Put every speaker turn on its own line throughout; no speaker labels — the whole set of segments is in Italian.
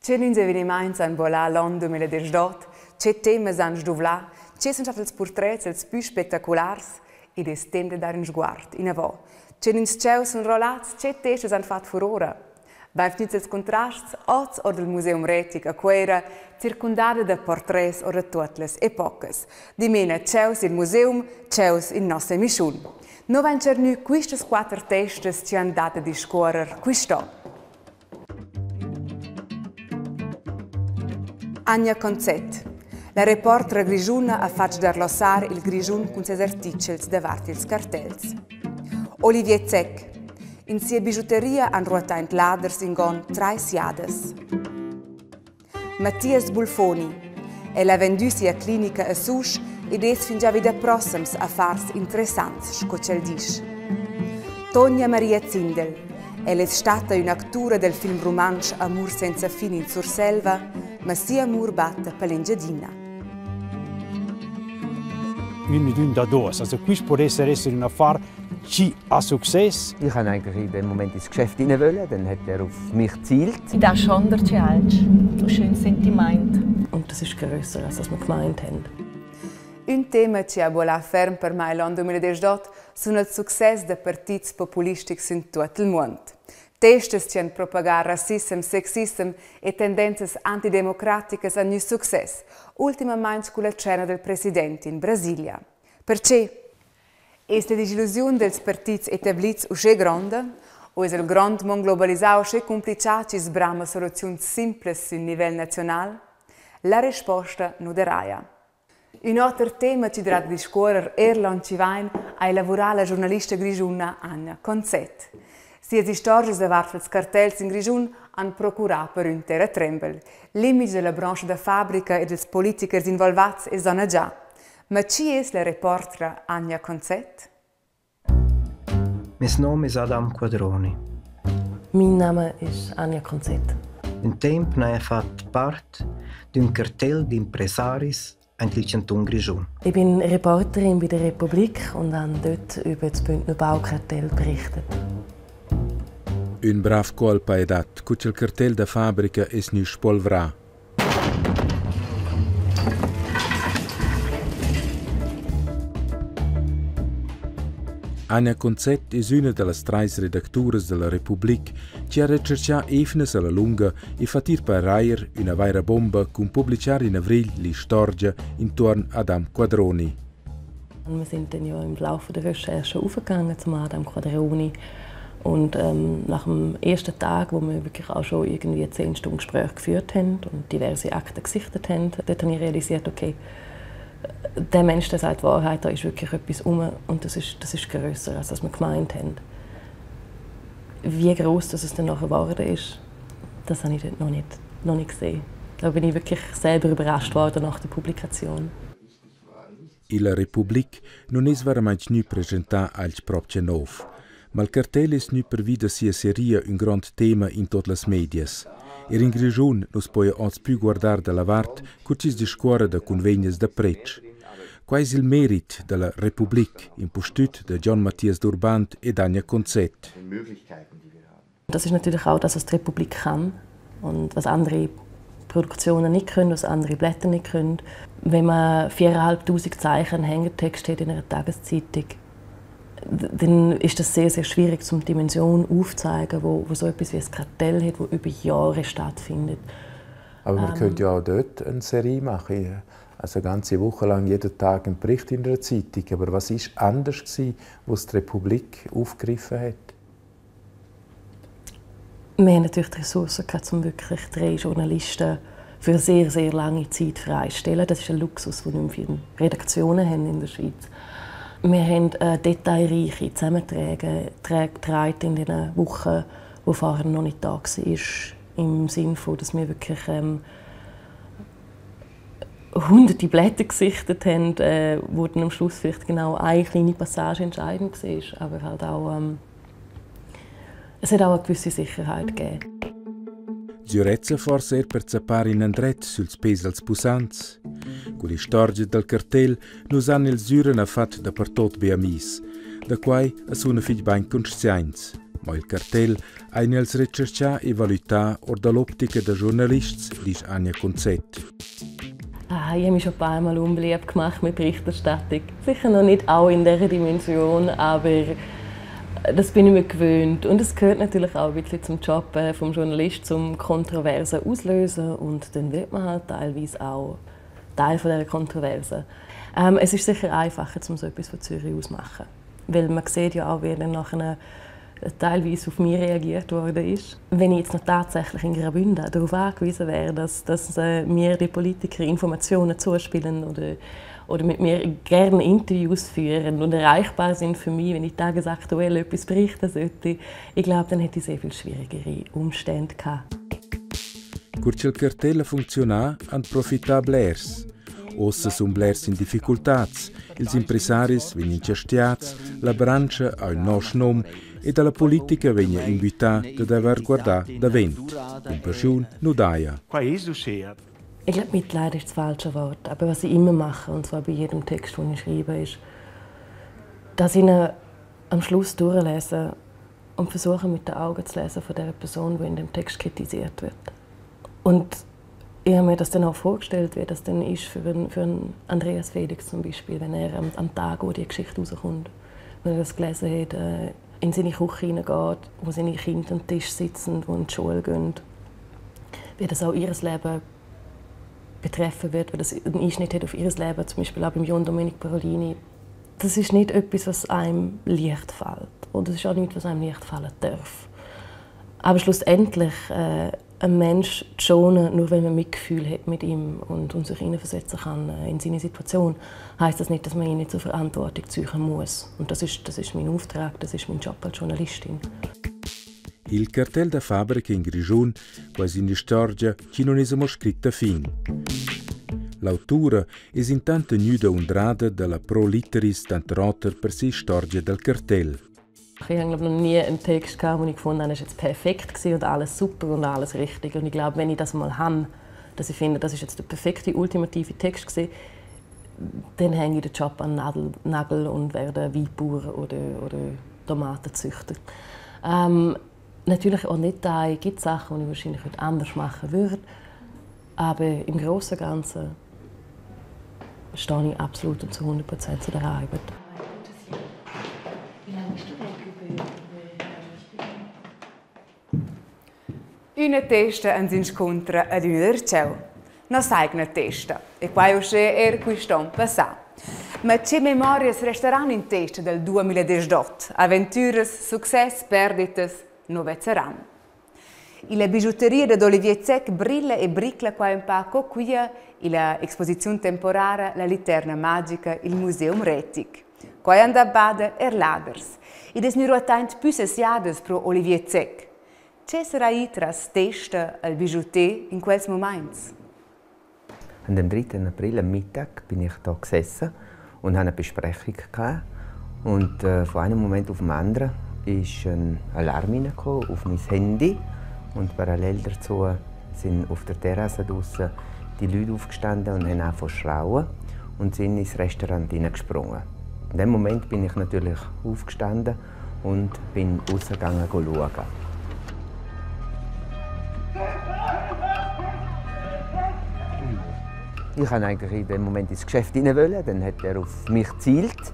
C'è un avvenimento in Bolà l'anno 2018, c'è temi in Sduvlà, c'è sono stati i portretti più spettacolari ed è tempo di dare un sguardo in avanti. C'è un cielo sono rollati, c'è testi hanno fatto furore. Benvenuti ai contrasti, oggi o del Museum Retic a Quera, circondata da portretti o da tutte le epoche. Di meno c'è il museum, c'è in nostra missione. Noi vengono questi 4 testi che ci hanno dato di scorrere quest'anno. Anja Conzett. La reporter grigiuna ha fatto darlossare il grigiun con ses articoli davanti als cartells. Olivier Zeck. In sia bijutteria han ruotaint laders in gon 3 siades. Mattias Bulfoni. Ella ha vendu sia clinica a Susch ed es fin già vida prossims a fars interessants, sco cel disch. Tonia Maria Zindel. Ella è stata un'attura del film romanzo Amor senza fine in Surselva, ma sia amor batte per l'Engiadina.
Un da dos. Also, questo può essere un affare che ha successo.
Ich wollte eigentlich in dem Moment ins Geschäft rein wollen, dann hat er auf mich gezielt.
Ich dachte schon, dass du ein schönes Sentiment. Und das ist grösser, als wir gemeint haben.
Un tema che ha bola ferm per mai l'anno 2018 sono il successo dei partiti populistici in tutto il mondo. Testi che hanno propagato razzismo, sexismo e tendenze antidemocratiche hanno successo, ultimamente con la cena del presidente in Brasilia. Perché? È la disillusione dei partiti etabliti uscì grande, o è il grande mondo globalizzato uscì complicato e sbrama soluzioni semplici a livello nazionale? La risposta non deraia. Un altro tema che dovrà discorrere l'anno prossimo è lavorare la giornalista grigiuna Anja Conzett. Si le storie davanti ai cartelli in Grigiun hanno procurato per un terra tremble. L'immagine della branca da fabbrica e dei politici involvati è zona già. Ma chi è la reporter Anja Conzett?
Mein Name ist Adam Quadroni.
Mein Name ist Anja Conzett.
In tempo ne fatto parte di un cartell di impresaris im Kanton Grigiun.
Ich bin Reporterin bei der Republik und habe dort über das Bündner Baukartell berichtet.
Un brav colpa è dat, cucel cartel da fabbrica es nu spolvrà. Anja Conzett è una delle 3 redakture della Republik che ha ricercato efnes alla lunga e fatto per Raier una vera bomba con pubblicare in avril le storie intorno ad Adam Quadroni.
Wir sind dann ja im Laufe der Recherche aufgegangen zum Adam Quadroni. Und nach dem ersten Tag, wo wir wirklich auch schon irgendwie 10 Stunden Gespräch geführt haben und diverse Akten gesichtet haben, dort habe ich realisiert, okay, der Mensch, der sagt die Wahrheit, da ist wirklich etwas um und das ist grösser, als wir gemeint haben. Wie gross das es dann nachher geworden ist, das habe ich dort noch nicht gesehen. Da bin ich wirklich selber überrascht worden nach der Publikation.
La Republik non es veramente nu presentà als proprio nov. Ma il cartello è nu per vida sia seria un grande tema in tutte le medias. In Grigiun non si può oggi più guardare dalla parte con ci discorre da convegni da precz. Qua è il merito della Republik, impostuto da John Matthias d'Urbant e Anja Conzett.
Das ist natürlich auch das, was die Republik kann und was andere Produktionen nicht können, was andere Blätter nicht können. Wenn man 4'500 Zeichen Hängertext hat in einer Tageszeitung, dann ist das sehr, sehr schwierig, die Dimension aufzuzeigen, wo so etwas wie ein Kartell hat, das über Jahre stattfindet.
Aber man könnte ja auch dort eine Serie machen, also eine ganze Woche lang jeden Tag einen Bericht in der Zeitung. Aber was war anders, was die Republik aufgegriffen hat?
Wir haben natürlich die Ressourcen, um wirklich 3 Journalisten für sehr, sehr lange Zeit freistellen. Das ist ein Luxus, den nicht viele Redaktionen haben in der Schweiz. Wir haben detailreiche Zusammenträge in den Wochen, wo vorher noch nicht da war. Im Sinne von, dass wir wirklich hunderte Blätter gesichtet haben, wo dann am Schluss vielleicht genau eine kleine Passage entscheidend war. Aber halt auch, es hat auch eine gewisse Sicherheit gegeben.
Giurezza forse per zappare in andret sul spes als pussants. Con le storie del cartell nos hanno il zuren a fat da per tot be amis, da quai a suna figli bain conscienz. ma il cartell ha els recercar e valutare or dall'ottica da giornalisti, dice Anja Konzett.
Ich habe mich schon ein paar Mal unbeliebt gemacht mit Berichterstattung. Sicher noch nicht auch in dieser Dimension, aber das bin ich mir gewöhnt. Und es gehört natürlich auch ein bisschen zum Job vom Journalist, zum Kontroversen auslösen. Und dann wird man halt teilweise auch Teil von dieser Kontroverse. Es ist sicher einfacher, um so etwas von Zürich aus zu machen. Weil man sieht ja auch, wie dann nachher teilweise auf mich reagiert worden ist. Wenn ich jetzt noch tatsächlich in Graubünden darauf angewiesen wäre, dass mir die Politiker Informationen zuspielen oder mit mir gerne Interviews führen und erreichbar sind für mich, wenn ich tagesaktuell etwas berichten sollte, ich glaube, dann hätte ich sehr viel schwierigere Umstände gehabt.
Curce il cartello funziona, han profità Blairs. Ossa son Blairs in difficultats, ils impresaris vengono gestiats, la branca ha un nostro nome e dalla politica viene invitata ad aver guardato da vento. Compassion non daia.
Ich glaube, Mitleid ist das falsche Wort. Aber was ich immer mache, und zwar bei jedem Text, den ich schreibe, ist, dass ich ihn am Schluss durchlese und versuche, mit den Augen zu lesen von der Person, die in dem Text kritisiert wird. Und ich habe mir das dann auch vorgestellt, wie das dann ist für einen Andreas Felix zum Beispiel, wenn er am Tag, wo die Geschichte rauskommt, wenn er das gelesen hat, in seine Küche hineingeht, wo seine Kinder am Tisch sitzen und in die Schule gehen, wie das auch ihr Leben betreffen wird, weil das einen Einschnitt hat auf ihr Leben, zum Beispiel auch beim John Domenic Parolini. Das ist nicht etwas, was einem leicht fällt. Und das ist auch nichts, was einem leicht fallen darf. Aber schlussendlich einen Menschen zu schonen, nur weil man Mitgefühl hat mit ihm und sich hineinversetzen kann in seine Situation, heisst das nicht, dass man ihn nicht zur Verantwortung ziehen muss. Und das ist mein Auftrag, das ist mein Job als Journalistin.
Il cartel da fabbrica in Grigion, quasi in storia, che non è scritta fin. L'autura è intanto tenuta undrada dalla pro litteris tantrotter per si storia del cartel.
Ich habe noch nie einen Text gehabt, wo ich gefunden habe, das war jetzt perfekt und alles super und alles richtig. Und ich glaube, wenn ich das mal habe, dass ich finde, das ist jetzt der perfekte, ultimative Text gewesen, dann hänge ich den Job an den Nagel und werde Weinbauer oder Tomatenzüchter. Natürlich auch nicht da. Es gibt Sachen, die ich wahrscheinlich heute anders machen würde. Aber im Großen und Ganzen stehe ich absolut und zu 100% zu der Arbeit.
Una testa ens incontra ad una d'arciau. Non sai una testa, e qua usce era quiston passà. Ma c'è memorie resteranno in testa del 2018. Avventuras, success, perditas, novezzeran. La bijouteria di Olivier Zec brilla e bricla qua un poco qui la esposizione temporanea La Literna Magica, il Museum Retic. Qua anda bada Erladers. Ed es nur attent più sessiades pro Olivier Zec. C'è sarà tras testa al bijoutier in quels moments?
Am 3. April am Mittag bin ich da gesessen und hatte eine Besprechung. Und von einem Moment auf den anderen ist ein Alarm auf mein Handy. Und parallel dazu sind auf der Terrasse draussen die Leute aufgestanden und haben angefangen zu schreien und sind ins Restaurant hineingesprungen. In dem Moment bin ich natürlich aufgestanden und bin rausgegangen schauen. Ich wollte eigentlich in dem Moment ins Geschäft hinein, dann hat er auf mich gezielt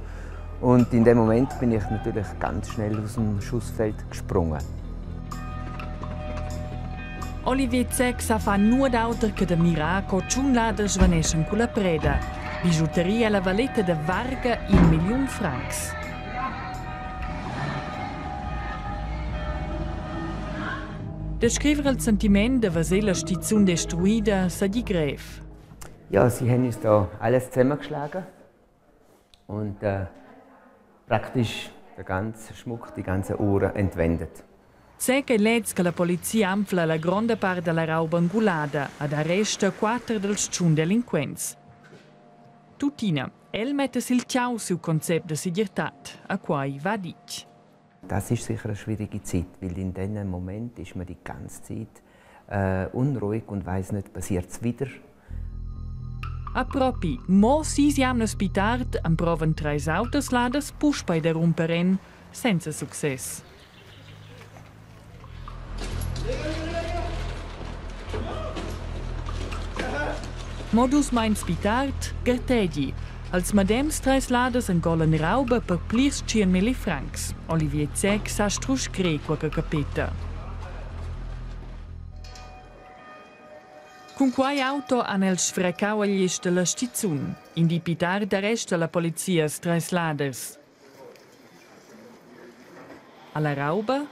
und in dem Moment bin ich natürlich ganz schnell aus dem Schussfeld gesprungen.
Olivier Zec sa fa nuot'altro che da miracolo ciunlada svanescen con la preda. Bijouteria alla valletta de Varga in 1 Million francs. Descrivere il sentimento di vedere la stazione destruita sa di greve.
Ja, sie haben uns da alles zusammengeschlagen und praktisch den ganzen Schmuck, die ganzen Uhren entwendet.
Zec e lez che la polizia anfla la grande parte della roba angulata ed arresta 4 dels ciun delinquents. Tutina, el mette il ciao sul concept de Sicherheit, a quai va dit.
Das ist sicher eine schwierige Zeit, weil in diesem Moment ist man die ganze Zeit unruhig und weiss nicht, passiert es wieder.
A propi, mo si siamo ospitati an proven 3 autoslades push bei der Rumperen, senza success. Modus meins pitart, Gertegi. Als madems trais ladas en golen rauba per plirs 100.000 francs. Olivier Zec sa strusch greco che capita. Con quai auto han els sfrecau agli de la stizun. In di pitar d'arresta la polizia trais laders. Alla rauba?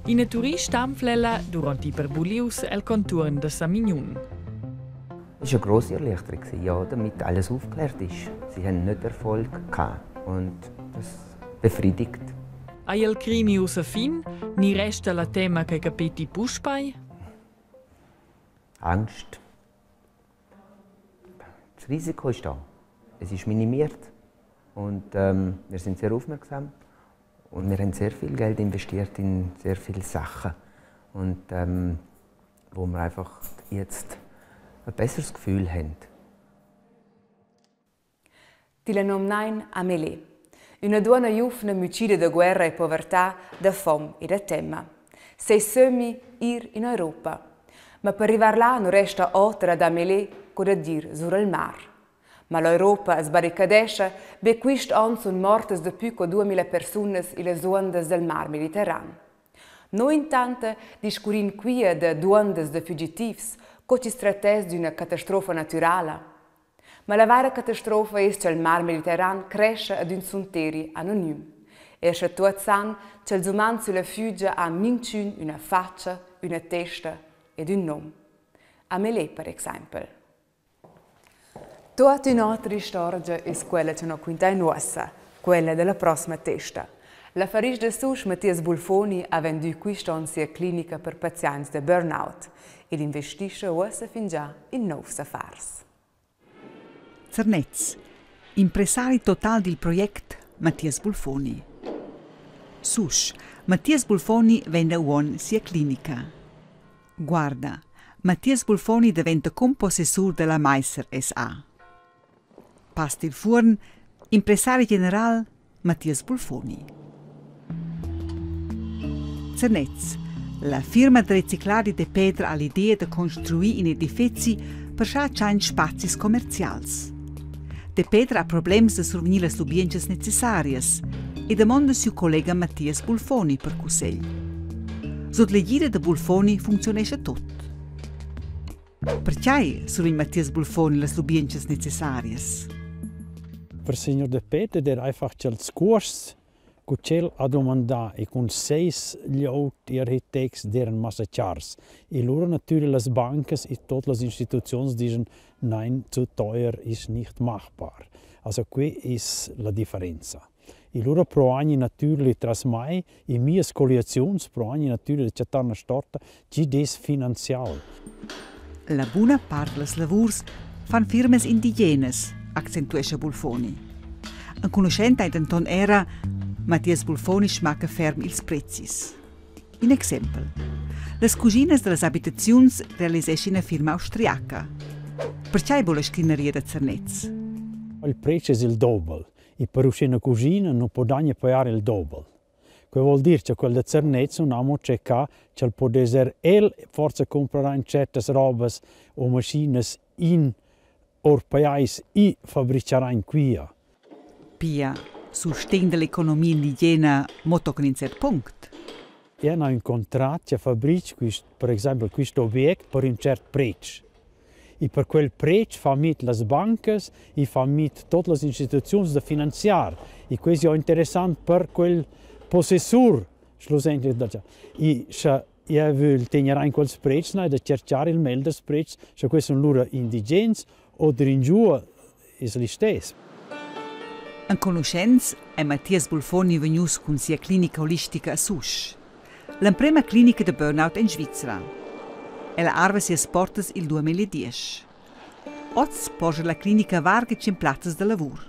In turist amflella durant i perbulius el conturn de Samignon.
Es war eine grosse Erleichterung, ja, damit alles aufgeklärt ist. Sie haben nicht Erfolg gehabt und das befriedigt.
A el crimi usa fin, ni resta la tema che capiti puspai?
Angst. Das Risiko ist da. Es ist minimiert und wir sind sehr aufmerksam und wir haben sehr viel Geld investiert in sehr viele Sachen und wo wir einfach jetzt ein besseres Gefühl haben.
Ti la nomnain Amélie, una donna giovane mucida da guerra e povertà, da fome e da tema. Sei semi ir in Europa, ma per arrivare là non resta altra da Amélie che da dir sur il mar. Ma l'Europa sbarricadesce, be quist an sono mortes da più che 2000 persone in le onde del mar Mediterraneo. Noi intanto discurin qui de onde de fugitivs, che ci trattesse di una catastrofe naturale. Ma la vera catastrofe è che il mar Mediterraneo cresce ad un sunteri anonim. E che tutti sanno che il umano sulla fugge ha minciun una faccia, una testa ed un nome. Amélie, per esempio. Tutta un'altra storia è quella che non quinta in nostra, quella della prossima testa. La Faris de Sus, Mattias Bulfoni, ha venduto quest'anno sia clinica per pazienti di burnout e investisce ora fin già in nuovi affari.
Zernez, impresario total del progetto Mattias Bulfoni. Sus, Mattias Bulfoni vende uon sia clinica. Guarda, Mattias Bulfoni diventa compossessore della Meiser SA. Pastil Furn, impresario generale Mattias Bulfoni. Zernez, la firma di riciclare di pedra ha l'idea di costruire in edifici per sciare spazi commerciali. De pedra ha problemi di survenire le lubiences necessarie e domanda suo collega Mattias Bulfoni per consiglio. Sotto le guide di Bulfoni funziona tutto. Perché survenire Mattias Bulfoni le lubiences necessarie?
Per signor de pedra der einfach il scorso che c'è a domandare e con 6 gli architetti deren massacciars. E loro natürlich le banche e tutte le istituzioni dicono nein, zu teuer ist nicht machbar. Also qui ist la differenza. E loro pro anni natürlich tras mai e mie scoliazioni pro anni natürlich c'è una storta ci des finanzial.
La buona parte delle lavurs fan firmes indigenes, accentuesce Bulfoni. Un conoscente d'Anton era Mattias Bulfoni smacca ferm ils prezis. In esempio, le cugines delle abitazioni realizzano una firma austriaca. Perché vuole scrineria da Zernez?
Il prezzo è il doppio e per una cugina non può pagare il doppio. Questo vuol dire che quel da Zernez non abbiamo cercato che può essere forse comprare certe robe o macchine in or paese e fabbricare qui.
Pia sostegno dell'economia indigena molto con un certo punto.
E hanno un contratto che fabbrica, per esempio, questo obietto per un certo prezzo. E per quel prezzo fa mit le banche e fa mit tutte le istituzioni da finanziare. E questo è interessante per quel possessore. E se vuole tenere in quel prezzo, da cercare il meglio prezzo, se questo è un loro indigeno o in giù è lo stesso.
In conoscenza è Mattias Bulfoni venuto con sia clinica olistica a Sus, la prima clinica di burnout in Svizzera. Ella arva sia portas il 2010. Oggi porge la clinica varche in plazzas di lavoro.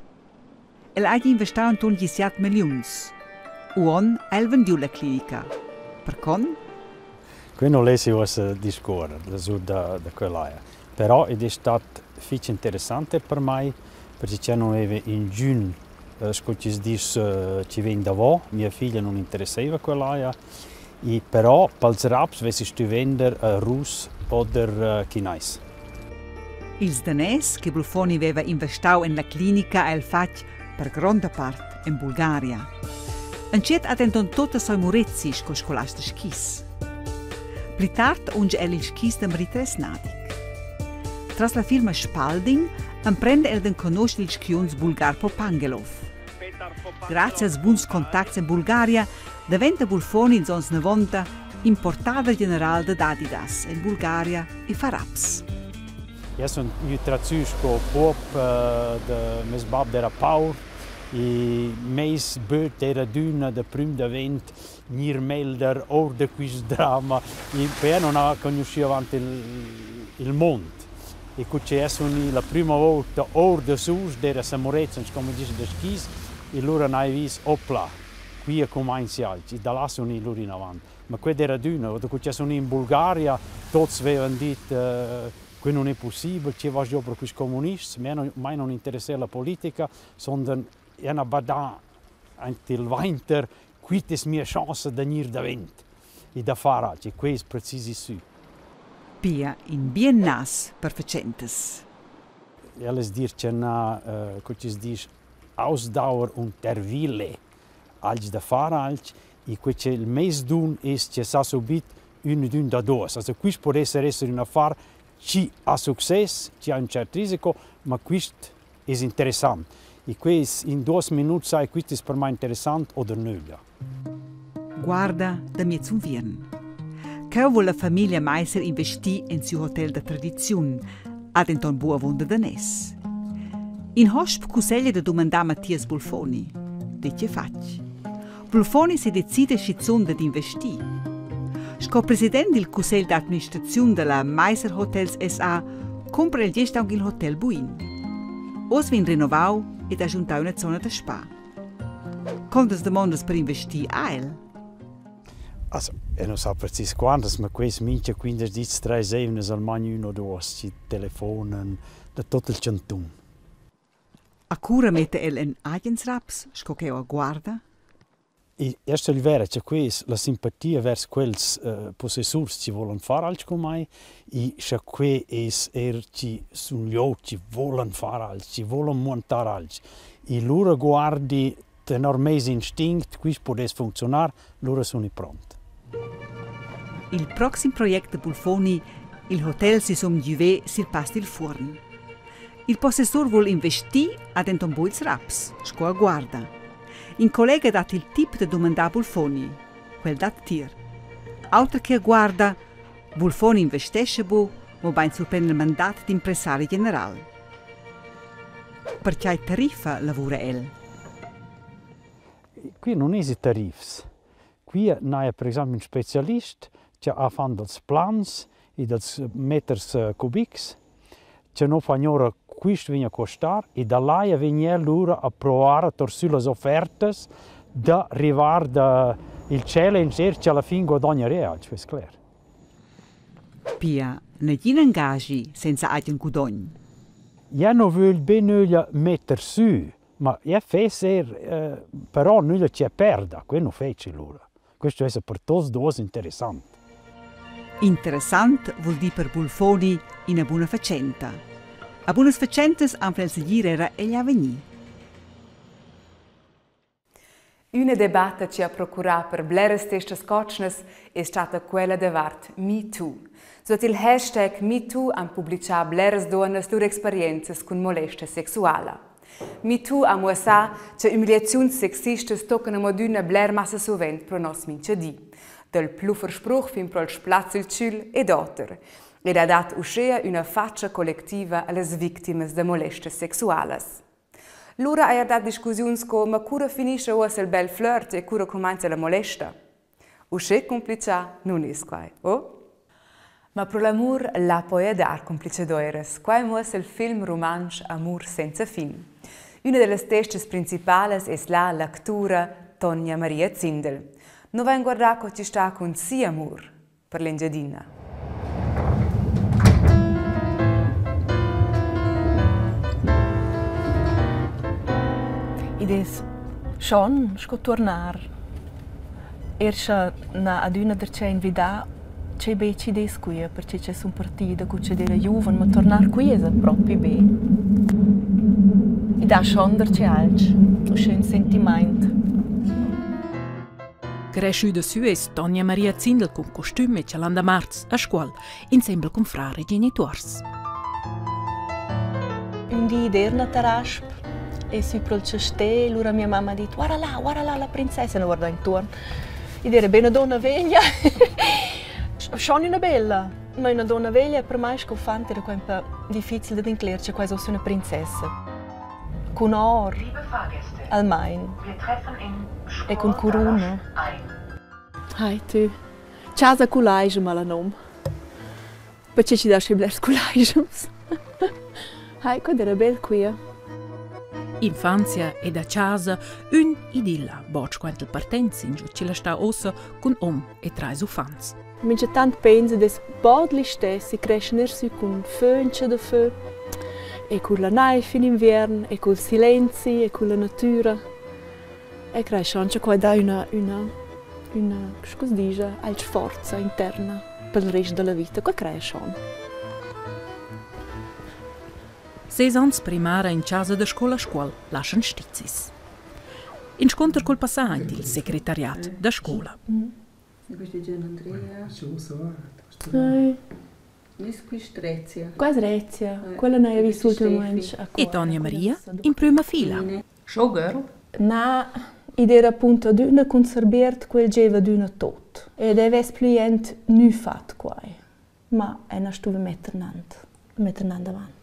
Ella ha investito intorno a 7 milioni. Uon ha venduto la clinica. Per con?
Qui non le si può discorrere da quella. Però è stato molto interessante per me, perché c'è in giugno ci dice ci viene da voi, mia figlia non interessava quella, e però per il raps, se si vendere russo o cinese.
Il danès che Bulfoni aveva investato in la clinica ha fatto per grande parte in Bulgaria. Encet ha tenton tutte sue murezzi con scolasta schis. Più tardi unge il schis da Marie-Thérèse Nadig. Tras la firma Spalding, imprende el den conosce il schiuns bulgar Popangelov. Grazie ai buoni contatti in Bulgaria, diventa Bulfoni in zons 90 importador general de Adidas in Bulgaria e Faraps.
Ja sam nutracijsko pop de mes bab dera paur i meis beut dera duna de prim de vent nirmelder or de quis drama i per non ha conosciuto avanti il mondo e cucce è la prima volta or de sus dera samorezens come dice de skis e loro nai vis opla qui è come insialci da là sono loro in avanti ma qui dera duna o cucce sono in Bulgaria tots avevano detto qui non è possibile, ci va giù per questi comunisti, mai non interessa la politica, sondern è una badà anche il winter, qui è la mia chance di venire davanti e da fare altro, e questo è preciso su.
Pia in bien nas per facentes.
Alles dir che na, come si dice, Ausdauer und der Wille, als da fare altro, e quello che il mese d'un è che sa subito un da due, also questo può essere un affare ci ha successo, ci ha un certo rischio, ma questo è interessante. E questo in 2 minuti sai questo è per me interessante o nulla.
Guarda da me zum Viren. Che vuole la famiglia Meiser investì in suo hotel da tradizione, ad inton buona vonda danès. In hosp cuseglia da domandare Mattias Bulfoni. Dice facci. Bulfoni si decide schizzonda di investire. Sco presidente del Consiglio d'amministrazione della Meiser Hotels S.A. compra il gestão il Hotel Buin. Os vin rinnovau ed aggiuntau una zona da spa. Quantas demandas per investire ha el?
Also, non so precis quantas, ma questo minchia 15 3 7 almeno 1 o 2 ci telefonen da tutto il cantun.
A cura mette el in agensraps, sco che o guarda?
E erst il vero c'è la simpatia verso quei possessori che vogliono fare altro come me e c'è qui ci sono gli occhi che vogliono fare altro, che vogliono montare altro. E loro guardi l'enorme istinto, questo può funzionare, loro sono pronti.
Il prossimo progetto di Bulfoni, il hotel si sono giuve sul pasto il forno. Il possessore vuole investire ad un buils raps, sco guarda. In collega dat il tip de domanda Bulfoni, quel dat tir. Autre che guarda, Bulfoni investesce bu, ma ben surprende il mandato di impresario generale. Per che tariffa lavora el?
Qui non è tariffe. Qui è per esempio un specialista che ha fatto dei plans e dei metri cubici, che non fa ora questo viene a costare e da là viene loro a provare sulle offerte da arrivare dal challenge che alla fine guadagna reale, è chiaro.
Pia, non ti ingaggi senza un guadagno?
Io non voglio bene mettere su, ma io faccio però nulla ci perde, quello non faccio loro. Questo è per tutti due interessante.
Interessante vuol dire per Bulfoni in una buona faccenda. A buonas facentas anche il seguire era e gli avvenì.
Una debatta che ha procurato per blere stesse scotchnes è stata quella de vart MeToo. Sotto il hashtag MeToo hanno pubblicato blere donne le loro esperienze con molestia sessuale. MeToo ha mostrato che umiliazioni sexiste toccano moduna blere massa sovente per nos minchedi. Dal pluverspruch fin pro il splazzo il ciul ed otter. Ed ha dato uscire una faccia collettiva alle vittime di molestie sessuali. Lura ha dato discussioni come cura finisce o il bel flirt e cura comincia la molestia. Uscire complice non è qua, oh? Ma per l'amor la puoi dar complice d'oires. Qua è il film romanzo Amor senza fin. Una delle teste principali è la lettura Tonia Maria Zindel. Non vai a guardare come ci sta con sì amor per l'Engiadina.
Ed è schon sco tornar. Erscha na aduna der c'è invida c'è beci des qui, perché c'è un partito che c'è della Juven, ma tornare qui è proprio bene. E da schonder c'è altro, un schön sentimento.
Cresciuta su è Tonia Maria Zindel con costume e cialanda marz a scuola, insieme con frare e genitori.
Un dì d'erna tarasp e su per il cestè, allora mia mamma ha detto guarda là, la princessa, e non guarda intorno. E dire, bene donna veglia, sono una bella, ma una donna veglia per me scoffante era un po' difficile da inclerci, quasi una princessa. Con or, al main, e con corona. Hai tu, casa culage ma la nome, perché ci dà sciblers culage. Hai, quando era bel qui.
Infanzia e da casa un idilla, boc quanto il partenza in giù ci la sta ossa con e 3 ufans.
Mi c'è tanto pensa des bodli stessi crescere su con fönce da fö e con la neve in inverno e con il silenzio e con la natura. E cresce anche qua da una cosa dice, altra forza interna per il resto della vita, qua cresce anche.
6 anni primara in casa da scuola lasciano stizis. In scontro col passante il segretariato da scuola.
Qua è Rezia, quella non è vissuta ultimamente.
E Tonia Maria in prima fila.
Showgirl?
No, ed era appunto d'una conserviert quel geva d'una tot. Ed è splient nu fatto qua. Ma è una stuve metternand davanti.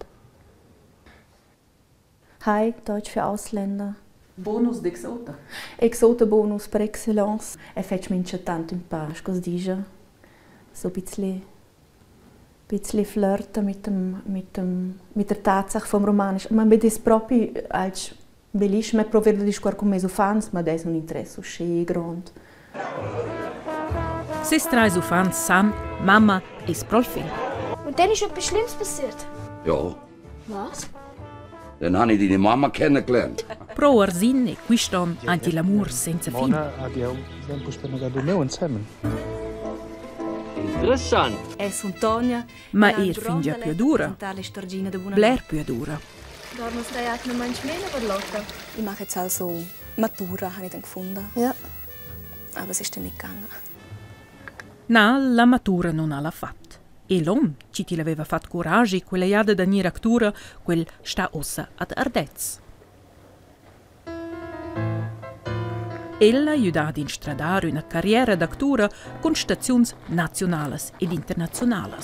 Hi, Deutsch für Ausländer.
Bonus d'Exota?
Exota-Bonus per excellence. E faccio mince tanto in pace, cosa dice? So ein bisschen flirten mit der Tatsache vom Romanisch. Ma vede proprio als bellissimo, proverlo di scuola con me fans, ma adesso non interessa sche grande.
Se 3 ufans san, Mama e sprolfin.
Und dann ist etwas Schlimmes passiert.
Ja,
Was?
dann habe ich deine Mama kennengelernt.
Pro Arsin e quiston anche l'amor senza fin.
Interessant.
Sono Tonia.
Ma finge più dura. Blair più dura.
Dormen Sie ja noch manchmal mehr über Lotte?
Ich mache jetzt also Matura, habe ich dann gefunden.
Ja.
Aber es ist dann nicht gegangen.
Na, la matura non ha la fatta. E l'uomo, ci ti l'aveva fatto coraggio, quella iada da nire actura, quel sta ossa ad ardez. Ella aiuta ad instradare una carriera d'actura con stazioni nazionali ed internazionali.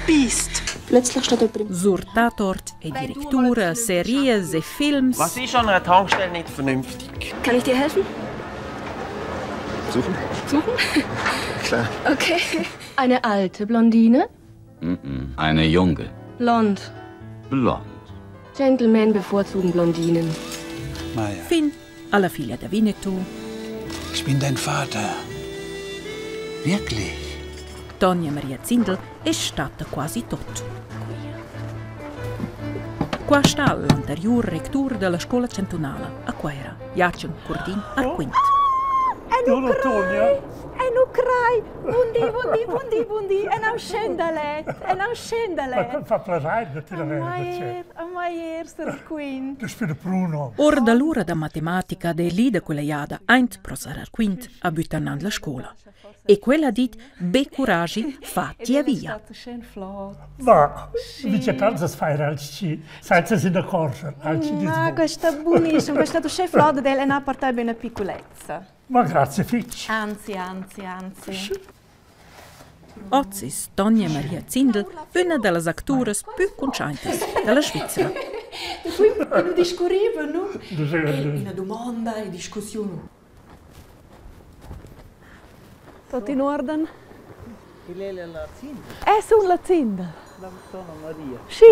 Beast! Plötzlich steht jemand im
Surtatort e Direktura, Series e Films.
Was ist an einer Tankstelle nicht vernünftig?
Kann ich dir helfen?
Suchen?
Suchen?
Klar.
Okay. Eine alte Blondine?
Eine junge.
Blond.
Blond.
Gentlemen bevorzugen Blondinen.
Maja.
Fin alla figlia da Veneto.
Ich bin dein Vater. Wirklich?
Tonia Maria Zindel è stata quasi tot. Qua sta l'anterior rector della scuola centunale, a Quaira, Jacen Cordin Arquint.
E non crai! Bundi! E non scendele!
Fa plezant natuurlijk.
A maier, Sir Queen.
Dus voor de Bruno.
Or da l'ora da matematica de lida quella iada eint pro Sar Arquint a butternand la scuola. E quella dit be curagi fatti a via.
Ma, dice tanto fare al C, senza si d'accordo, al C di
Ma questa è buonissima, questa è chef laude della una parte bene piccolezza.
Ma grazie, Fitch.
Anzi.
Ozis Tonia Maria Zindel, una delle actores più conosciute della Svizzera.
E poi non discorrevano, una domanda e discussione. Tutto in ordine? Sono la Zindel.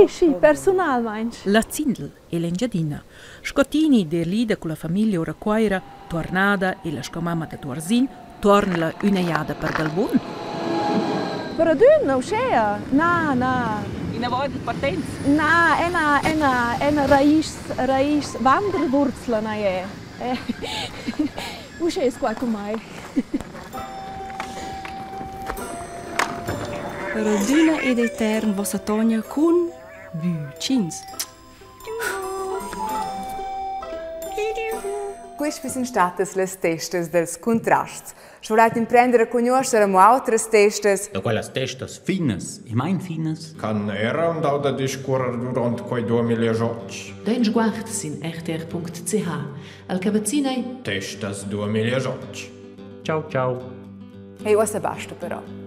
Sì, personalmente.
La Zindel e l'Engiadina, scottini der lida con la famiglia ora quaira, tornada e la scomamma da Tuarzin, torna una iada per Galbon.
Per adunno, uscea? No.
In una di partenza?
No, è una raiz wanderwurzeln, è. Uscea qua con me.
Rodina ed etern vossa togna con bucins.
Queste sono state le testes dels contrasts. Se volete imprendere a conoscere altre testes,
da quelle testes fines e mein fines,
kan era andata a discorrere durante quei 2018.
Den sguard sin rtr.ch. Al cabazzinei
Testes 2018.
Ciao ciao.
E ora basta però.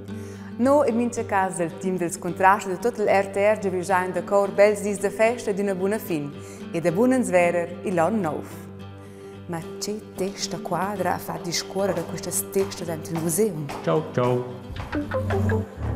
Noi, in mince caso del team dels contrasti di tutto l'RTR, ci abbiamo d'accordo bels dis de festa di una buona fin e de buon sverer il l'anno nuovo. Ma c'è testa quadra a far discorrere queste teste dentro il museo?
Ciao ciao.